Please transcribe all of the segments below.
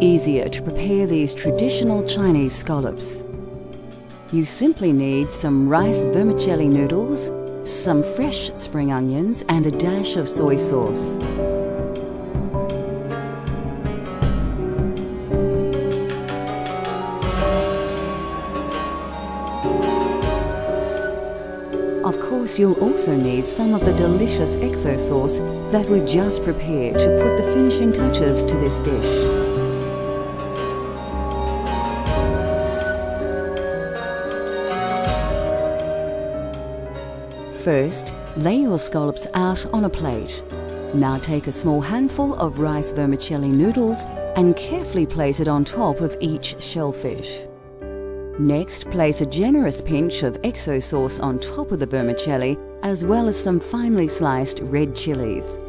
easier to prepare these traditional Chinese scallops. You simply need some rice vermicelli noodles, some fresh spring onions and a dash of soy sauce. Of course, you'll also need some of the delicious XO sauce that we've just prepared to put the finishing touches to this dish. First, lay your scallops out on a plate. Now take a small handful of rice vermicelli noodles and carefully place it on top of each shellfish. Next, place a generous pinch of XO sauce on top of the vermicelli, as well as some finely sliced red chilies.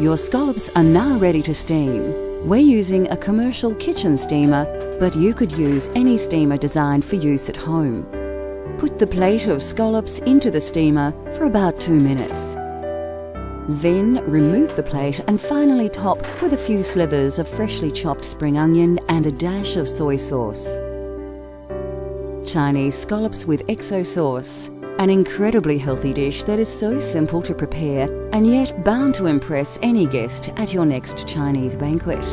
Your scallops are now ready to steam. We're using a commercial kitchen steamer, but you could use any steamer designed for use at home. Put the plate of scallops into the steamer for about 2 minutes. Then remove the plate and finally top with a few slithers of freshly chopped spring onion and a dash of soy sauce. Chinese scallops with XO sauce, an incredibly healthy dish that is so simple to prepare and yet bound to impress any guest at your next Chinese banquet.